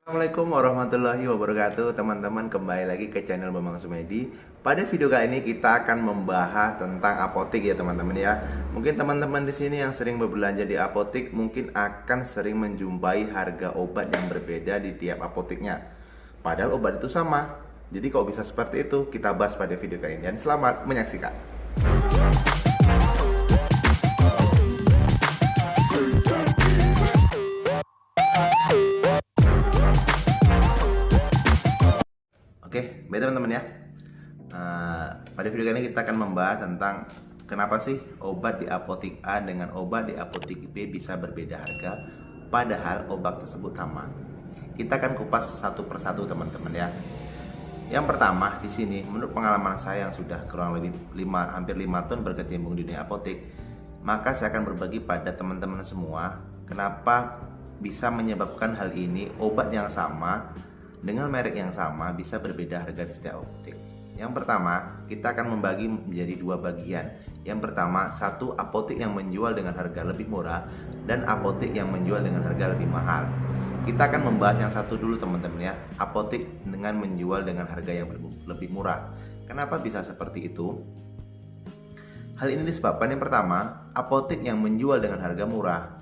Assalamualaikum warahmatullahi wabarakatuh. Teman-teman, kembali lagi ke channel Bambang Sumedi. Pada video kali ini kita akan membahas tentang apotik ya teman-teman ya. Mungkin teman-teman di sini yang sering berbelanja di apotik mungkin akan sering menjumpai harga obat yang berbeda di tiap apotiknya. Padahal obat itu sama. Jadi kok bisa seperti itu? Kita bahas pada video kali ini dan selamat menyaksikan. Oke, baik teman-teman ya. Pada video kali ini kita akan membahas tentang kenapa sih obat di apotik A dengan obat di apotik B bisa berbeda harga, padahal obat tersebut sama. Kita akan kupas satu persatu teman-teman ya. Yang pertama di sini, menurut pengalaman saya yang sudah kurang lebih hampir 5 tahun berkecimpung di dunia apotik, maka saya akan berbagi pada teman-teman semua kenapa bisa menyebabkan hal ini obat yang sama dengan merek yang sama bisa berbeda harga di setiap apotek. Yang pertama, kita akan membagi menjadi dua bagian. Yang pertama, satu apotek yang menjual dengan harga lebih murah dan apotek yang menjual dengan harga lebih mahal. Kita akan membahas yang satu dulu teman-teman ya, apotek dengan menjual dengan harga yang lebih murah. Kenapa bisa seperti itu? Hal ini disebabkan yang pertama, apotek yang menjual dengan harga murah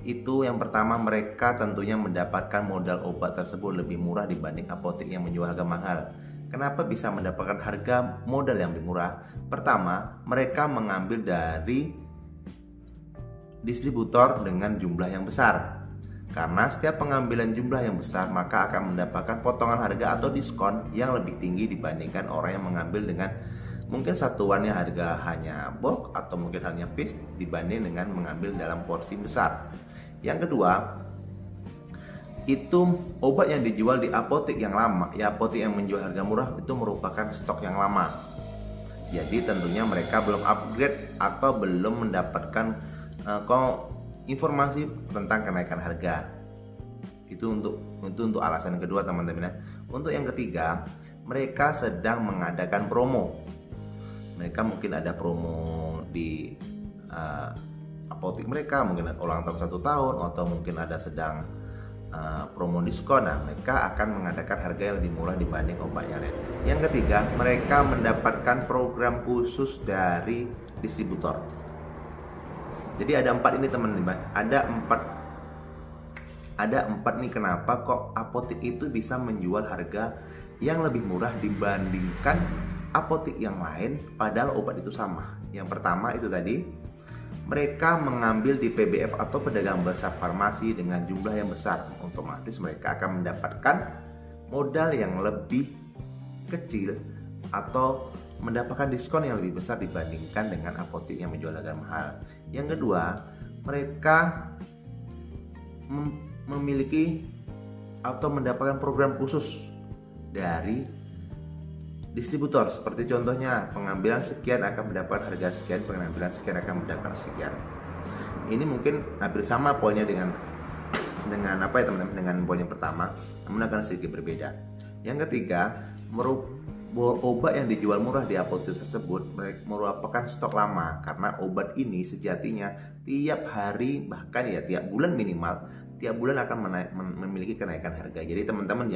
itu yang pertama mereka tentunya mendapatkan modal obat tersebut lebih murah dibanding apotek yang menjual harga mahal. Kenapa bisa mendapatkan harga modal yang lebih murah? Pertama, mereka mengambil dari distributor dengan jumlah yang besar. Karena setiap pengambilan jumlah yang besar maka akan mendapatkan potongan harga atau diskon yang lebih tinggi dibandingkan orang yang mengambil dengan mungkin satuannya harga hanya bulk atau mungkin hanya piece dibanding dengan mengambil dalam porsi besar. Yang kedua, itu obat yang dijual di apotek yang lama, ya apotek yang menjual harga murah itu merupakan stok yang lama. Jadi tentunya mereka belum upgrade atau belum mendapatkan informasi tentang kenaikan harga. Itu untuk alasan kedua teman-teman ya. Untuk yang ketiga, mereka sedang mengadakan promo. Mereka mungkin ada promo di apotik mereka, mungkin ulang tahun 1 tahun atau mungkin ada sedang promo diskon. Nah, mereka akan mengadakan harga yang lebih murah dibanding obatnya lain. Yang ketiga, mereka mendapatkan program khusus dari distributor. Jadi ada 4 ini teman-teman, ada empat nih kenapa kok apotik itu bisa menjual harga yang lebih murah dibandingkan apotik yang lain padahal obat itu sama. Yang pertama itu tadi, mereka mengambil di PBF atau pedagang besar farmasi dengan jumlah yang besar. Otomatis mereka akan mendapatkan modal yang lebih kecil atau mendapatkan diskon yang lebih besar dibandingkan dengan apotek yang menjual harga mahal. Yang kedua, mereka memiliki atau mendapatkan program khusus dari distributor, seperti contohnya pengambilan sekian akan mendapat harga sekian, pengambilan sekian akan mendapat sekian. Ini mungkin hampir sama poinnya dengan apa ya teman-teman, dengan poin yang pertama, namun akan sedikit berbeda. Yang ketiga, obat yang dijual murah di apotek tersebut merupakan stok lama, karena obat ini sejatinya tiap hari bahkan ya tiap bulan minimal tiap bulan akan memiliki kenaikan harga. Jadi teman-teman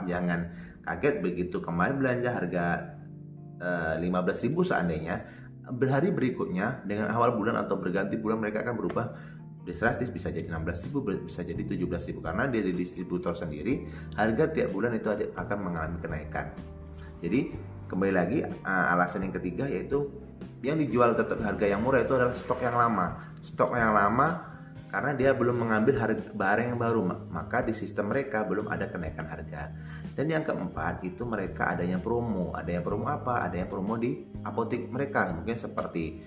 jangan kaget begitu kemarin belanja harga 15.000 seandainya berhari berikutnya dengan awal bulan atau berganti bulan mereka akan berubah drastis, bisa jadi 16.000, bisa jadi 17.000 karena dari distributor sendiri harga tiap bulan itu akan mengalami kenaikan. Jadi kembali lagi alasan yang ketiga yaitu yang dijual tetap harga yang murah itu adalah stok yang lama. Stok yang lama karena dia belum mengambil barang yang baru, maka di sistem mereka belum ada kenaikan harga. Dan yang keempat itu mereka adanya promo. Adanya promo apa? Adanya promo di apotek mereka, mungkin seperti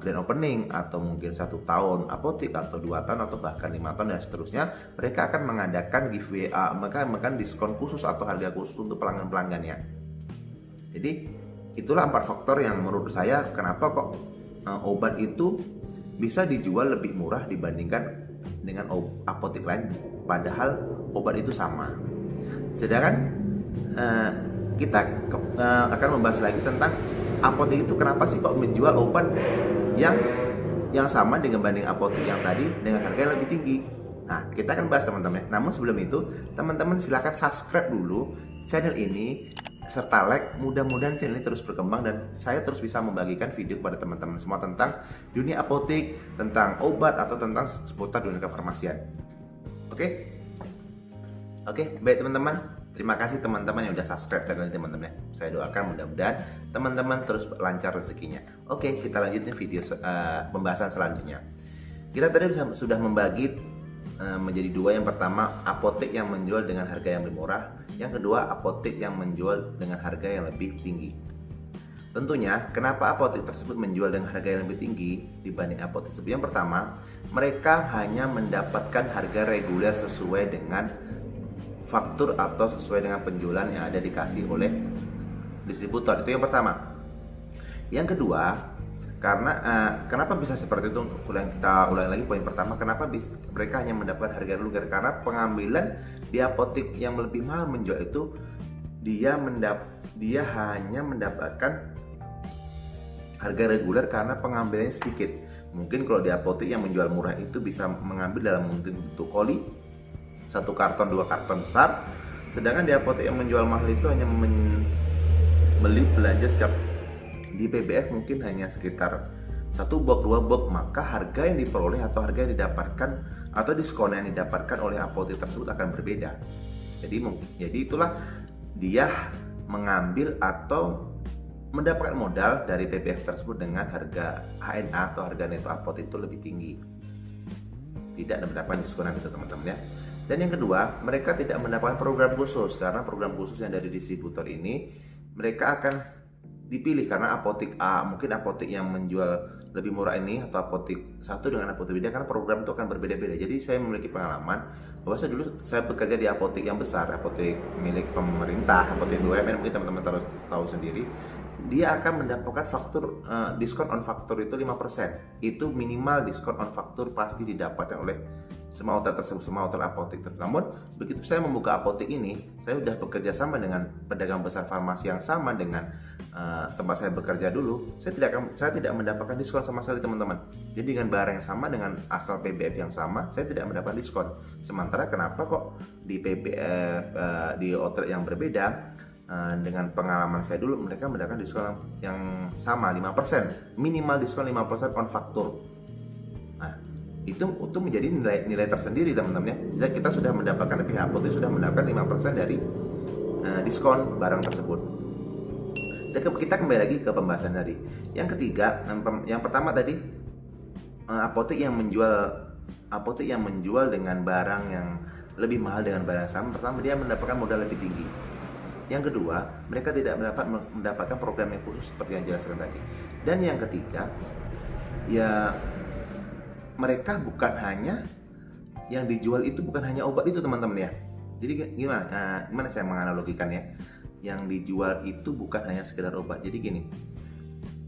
grand opening atau mungkin 1 tahun apotek atau 2 tahun atau bahkan 5 tahun dan seterusnya. Mereka akan mengadakan giveaway, mereka akan diskon khusus atau harga khusus untuk pelanggan-pelanggannya. Jadi itulah 4 faktor yang menurut saya kenapa kok obat itu bisa dijual lebih murah dibandingkan dengan apotek lain padahal obat itu sama. Sedangkan kita akan membahas lagi tentang apotek itu kenapa sih kok menjual obat yang sama dengan banding apotek yang tadi dengan harga yang lebih tinggi. Nah, kita akan bahas teman-teman ya. Namun sebelum itu, teman-teman silakan subscribe dulu channel ini serta like. Mudah-mudahan channel ini terus berkembang dan saya terus bisa membagikan video kepada teman-teman semua tentang dunia apotek, tentang obat atau tentang seputar dunia kefarmasian. Oke? Oke, baik teman-teman. Terima kasih teman-teman yang udah subscribe channel ini teman-teman ya. Saya doakan mudah-mudahan teman-teman terus lancar rezekinya. Oke, kita lanjutin video pembahasan selanjutnya. Kita tadi sudah membagi menjadi dua. Yang pertama, apotek yang menjual dengan harga yang lebih murah. Yang kedua, apotek yang menjual dengan harga yang lebih tinggi. Tentunya, kenapa apotek tersebut menjual dengan harga yang lebih tinggi dibanding apotek tersebut? Yang pertama, mereka hanya mendapatkan harga reguler sesuai dengan faktur atau sesuai dengan penjualan yang ada dikasih oleh distributor. Itu yang pertama. Yang kedua, karena kenapa bisa seperti itu? Kita ulangi lagi poin pertama. Kenapa mereka hanya mendapat harga reguler? Karena pengambilan di apotek yang lebih mahal menjual itu dia hanya mendapatkan harga reguler karena pengambilannya sedikit. Mungkin kalau di apotek yang menjual murah itu bisa mengambil dalam bentuk koli, 1 karton 2 karton besar. Sedangkan di apotek yang menjual mahal itu hanya membeli belanja setiap di PBF mungkin hanya sekitar 1 box 2 box, maka harga yang diperoleh atau harga yang didapatkan atau diskon yang didapatkan oleh apotek tersebut akan berbeda. Jadi itulah dia mengambil atau mendapatkan modal dari PBF tersebut dengan harga HNA atau harga neto apotek itu lebih tinggi. Tidak mendapatkan diskonan itu teman-teman ya. Dan yang kedua, mereka tidak mendapatkan program khusus, karena program khusus yang dari distributor ini mereka akan dipilih karena apotek A, mungkin apotek yang menjual lebih murah ini atau apotek satu dengan apotek beda, karena program itu akan berbeda-beda. Jadi saya memiliki pengalaman bahwa saya bekerja di apotek yang besar, apotek milik pemerintah, apotek BUMN, mungkin teman-teman tahu sendiri. Dia akan mendapatkan faktur diskon on faktur itu 5%. Itu minimal diskon on faktur pasti didapatkan oleh semua outlet tersebut, semua outlet apotek tersebut. Namun begitu saya membuka apotek ini, saya sudah bekerja sama dengan pedagang besar farmasi yang sama dengan tempat saya bekerja dulu. Saya tidak mendapatkan diskon sama sekali teman-teman. Jadi dengan barang yang sama, dengan asal PBF yang sama, saya tidak mendapatkan diskon. Sementara kenapa kok di PBF di outlet yang berbeda, dengan pengalaman saya dulu, mereka mendapatkan diskon yang sama 5%, minimal diskon 5% on faktur. Nah, itu menjadi nilai tersendiri teman-teman ya. Kita sudah mendapatkan, pihak apotek sudah mendapatkan 5% dari diskon barang tersebut. Kita kembali lagi ke pembahasan tadi. Yang ketiga, yang pertama tadi, apotek yang menjual dengan barang yang lebih mahal dengan barang sama. Pertama, dia mendapatkan modal lebih tinggi. Yang kedua, mereka tidak mendapatkan program yang khusus seperti yang dijelaskan tadi. Dan yang ketiga, ya mereka bukan hanya yang dijual itu bukan hanya obat itu teman-teman ya. Jadi gimana saya menganalogikannya? Yang dijual itu bukan hanya sekedar obat. Jadi gini,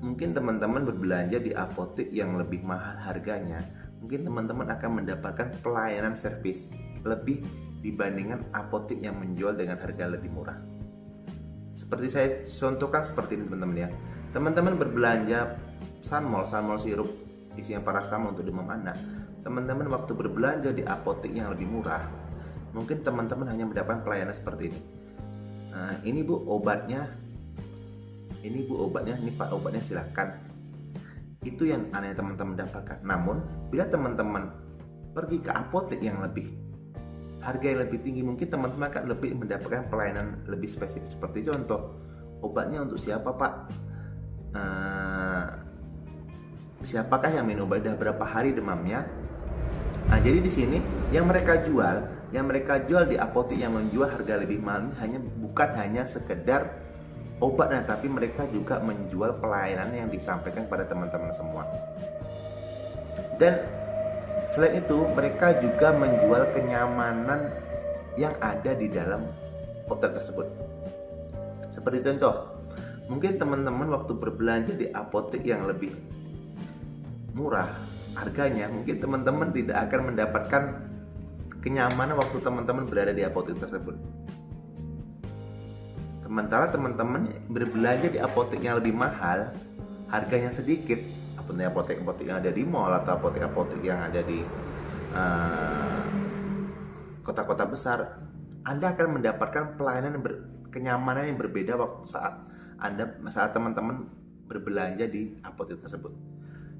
mungkin teman-teman berbelanja di apotek yang lebih mahal harganya, mungkin teman-teman akan mendapatkan pelayanan servis lebih dibandingkan apotek yang menjual dengan harga lebih murah. Seperti saya contohkan seperti ini teman-teman ya. Teman-teman berbelanja Sanmol sirup isinya paracetamol untuk demam anak. Teman-teman waktu berbelanja di apotek yang lebih murah, mungkin teman-teman hanya mendapatkan pelayanan seperti ini. Nah, ini bu obatnya, ini pak obatnya silahkan. Itu yang aneh teman-teman dapatkan. Namun bila teman-teman pergi ke apotek yang harga yang lebih tinggi, mungkin teman-teman akan lebih mendapatkan pelayanan lebih spesifik. Seperti contoh, obatnya untuk siapa pak? Siapakah yang minum obat, sudah berapa hari demamnya? Nah, jadi di sini yang mereka jual di apotek yang menjual harga lebih mahal bukan hanya sekedar obatnya, tapi mereka juga menjual pelayanan yang disampaikan pada teman-teman semua. Dan selain itu, mereka juga menjual kenyamanan yang ada di dalam hotel tersebut. Seperti contoh, mungkin teman-teman waktu berbelanja di apotek yang lebih murah harganya, mungkin teman-teman tidak akan mendapatkan kenyamanan waktu teman-teman berada di apotek tersebut. Sementara teman-teman berbelanja di apotek yang lebih mahal, harganya sedikit, apotek-apotek yang ada di mall atau apotek-apotek yang ada di kota-kota besar, Anda akan mendapatkan pelayanan kenyamanan yang berbeda waktu saat teman-teman berbelanja di apotek tersebut.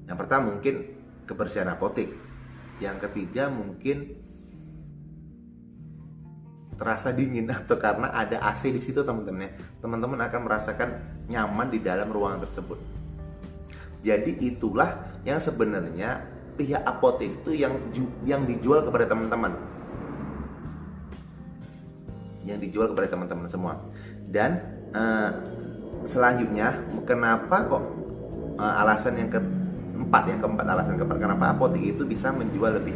Yang pertama mungkin kebersihan apotek. Yang ketiga mungkin terasa dingin atau karena ada AC di situ teman-teman ya. Teman-teman akan merasakan nyaman di dalam ruangan tersebut. Jadi itulah yang sebenarnya pihak apotek itu yang dijual kepada teman-teman. Yang dijual kepada teman-teman semua. Dan selanjutnya kenapa kok alasan yang keempat kenapa apotek itu bisa menjual lebih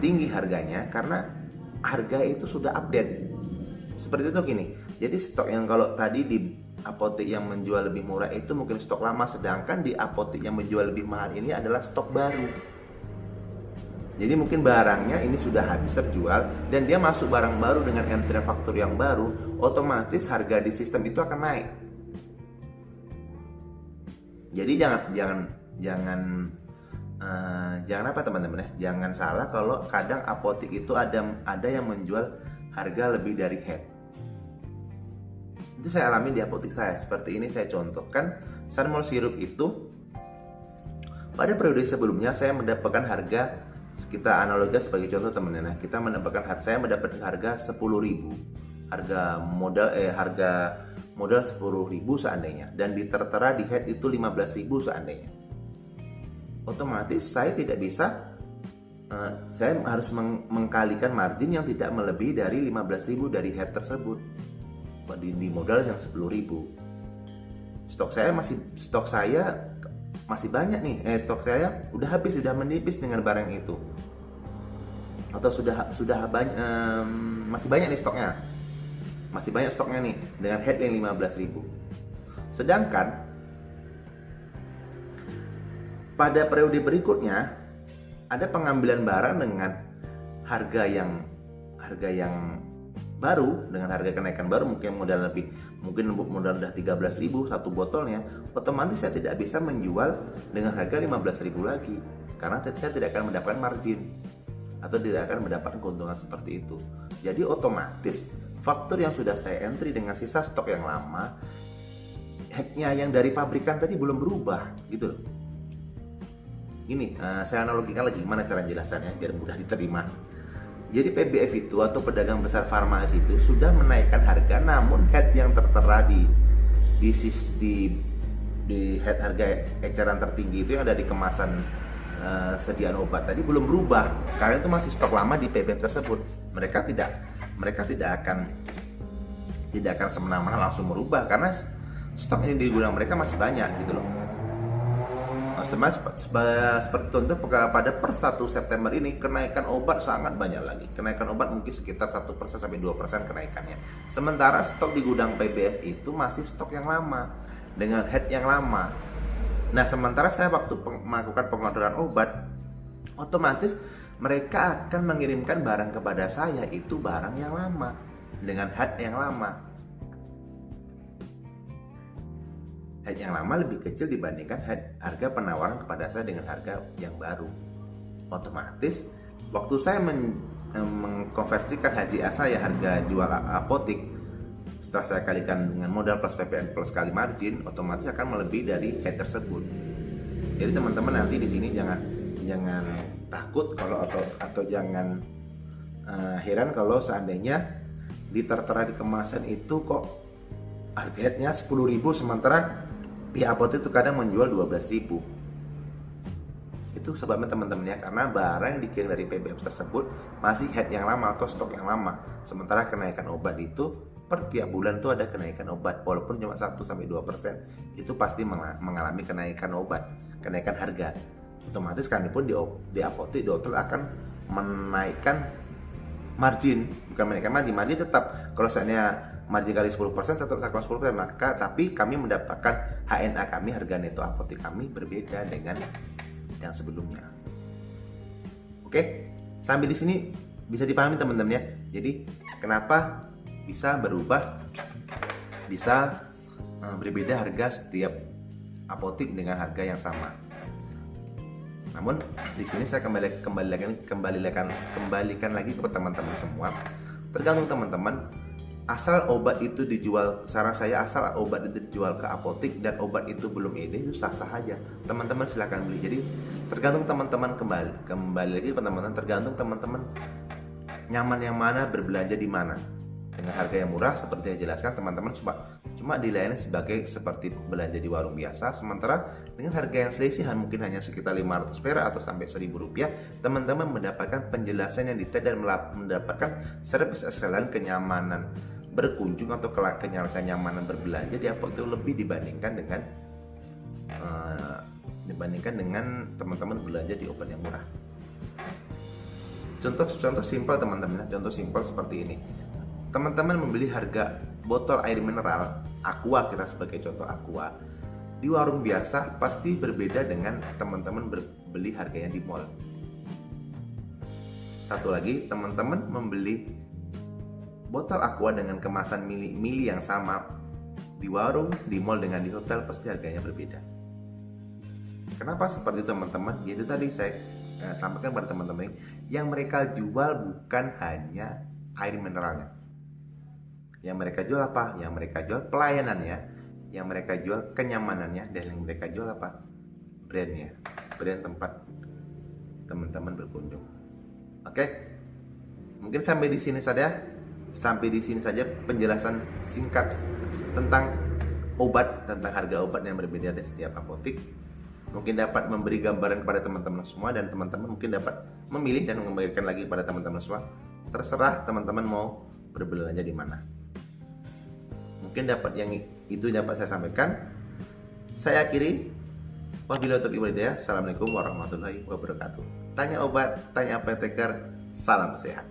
tinggi harganya, karena harga itu sudah update. Seperti itu gini. Jadi stok yang kalau tadi di apotek yang menjual lebih murah itu mungkin stok lama, sedangkan di apotek yang menjual lebih mahal ini adalah stok baru. Jadi mungkin barangnya ini sudah habis terjual dan dia masuk barang baru dengan entry faktur yang baru, otomatis harga di sistem itu akan naik. Jadi jangan apa teman-teman ya, jangan salah kalau kadang apotek itu ada yang menjual harga lebih dari head. Itu saya alami di apotek saya. Seperti ini saya contohkan, Sunmol sirup itu pada periode sebelumnya saya mendapatkan harga, kita analogi sebagai contoh teman-teman, saya mendapatkan harga 10.000, harga modal 10.000 seandainya, dan ditertera di head itu 15.000 seandainya. Otomatis saya tidak bisa, saya harus mengkalikan margin yang tidak melebihi dari 15.000 dari head tersebut di modal yang 10.000. Stok saya masih banyak nih, stok saya udah habis, sudah menipis dengan barang itu, atau sudah banyak, masih banyak nih stoknya, nih dengan head yang 15.000. Sedangkan pada periode berikutnya ada pengambilan barang dengan harga yang baru, dengan harga kenaikan baru, mungkin modal udah 13.000 satu botolnya, otomatis saya tidak bisa menjual dengan harga 15.000 lagi, karena saya tidak akan mendapatkan margin atau tidak akan mendapatkan keuntungan seperti itu. Jadi otomatis faktur yang sudah saya entry dengan sisa stok yang lama, headnya yang dari pabrikan tadi belum berubah gitu loh. Ini saya analogikan lagi, gimana cara jelasannya biar mudah diterima. Jadi PBF itu atau pedagang besar farmasi itu sudah menaikkan harga, namun head yang tertera di head harga eceran tertinggi itu yang ada di kemasan sediaan obat tadi belum berubah, karena itu masih stok lama di PBF tersebut. Mereka tidak akan semena-mena langsung merubah, karena stok ini di gudang mereka masih banyak gitu loh. Seperti contoh pada per 1 September ini kenaikan obat sangat banyak lagi. Kenaikan obat mungkin sekitar 1% sampai 2% kenaikannya. Sementara stok di gudang PBF itu masih stok yang lama dengan head yang lama. Nah, sementara saya waktu melakukan pengorderan obat, otomatis mereka akan mengirimkan barang kepada saya itu barang yang lama dengan head yang lama. Head yang lama lebih kecil dibandingkan harga penawaran kepada saya dengan harga yang baru. Otomatis waktu saya mengkonversikan HJA saya, harga jual apotek, setelah saya kalikan dengan modal plus PPN plus kali margin, otomatis akan melebihi dari head tersebut. Jadi teman-teman nanti di sini jangan takut atau jangan heran kalau seandainya ditertera di kemasan itu kok harga headnya 10.000, sementara pihak apotek itu kadang menjual 12.000. Itu sebabnya teman-teman ya, karena barang yang dikirim dari PBF tersebut masih head yang lama atau stok yang lama. Sementara kenaikan obat itu per tiap bulan tuh ada kenaikan obat, walaupun cuma 1-2%, itu pasti mengalami kenaikan obat, kenaikan harga. Otomatis kami pun di apotek dokter akan menaikkan margin, bukan menaikkan margin tetap. Kalau seandainya margin kali 10% tetap saya 10%, maka tapi kami mendapatkan HNA kami, harga neto apotek kami berbeda dengan yang sebelumnya. Oke, sambil di sini bisa dipahami teman-teman ya. Jadi kenapa bisa berubah, bisa berbeda harga setiap apotek dengan harga yang sama. Namun di sini saya kembalikan lagi ke teman-teman semua. Tergantung teman-teman. Asal obat itu dijual, saran saya asal obat itu dijual ke apotik dan obat itu belum ini, itu sah-sah aja. Teman-teman silahkan beli. Jadi tergantung teman-teman, kembali lagi teman-teman, tergantung teman-teman nyaman yang mana, berbelanja di mana. Dengan harga yang murah seperti yang dijelaskan, teman-teman cuma dilayani sebagai seperti belanja di warung biasa. Sementara dengan harga yang selisih mungkin hanya sekitar 500 perak atau sampai 1000 rupiah, teman-teman mendapatkan penjelasan yang detail dan mendapatkan servis excellent, kenyamanan berkunjung atau kenyamanan berbelanja di apotek itu lebih dibandingkan dengan teman-teman belanja di obat yang murah. Contoh simpel teman-teman, contoh simpel seperti ini. Teman-teman membeli harga botol air mineral Aqua, kita sebagai contoh Aqua, di warung biasa pasti berbeda dengan teman-teman beli harganya di mall. Satu lagi, teman-teman membeli botol Aqua dengan kemasan mili yang sama di warung, di mall dengan di hotel pasti harganya berbeda. Kenapa seperti itu teman-teman? Yaitu tadi saya sampaikan pada teman-teman, yang mereka jual bukan hanya air mineralnya. Yang mereka jual apa? Yang mereka jual pelayanannya, yang mereka jual kenyamanannya, dan yang mereka jual apa? Brandnya, brand tempat teman-teman berkunjung. Oke, mungkin sampai di sini saja penjelasan singkat tentang obat, tentang harga obat yang berbeda di setiap apotik. Mungkin dapat memberi gambaran kepada teman-teman semua, dan teman-teman mungkin dapat memilih dan memberikan lagi kepada teman-teman semua. Terserah teman-teman mau berbelanja di mana. Mungkin dapat yang itu dapat saya sampaikan. Saya akhiri. Wabillahi taufiq wal hidayah. Assalamualaikum warahmatullahi wabarakatuh. Tanya obat, tanya apoteker. Salam sehat.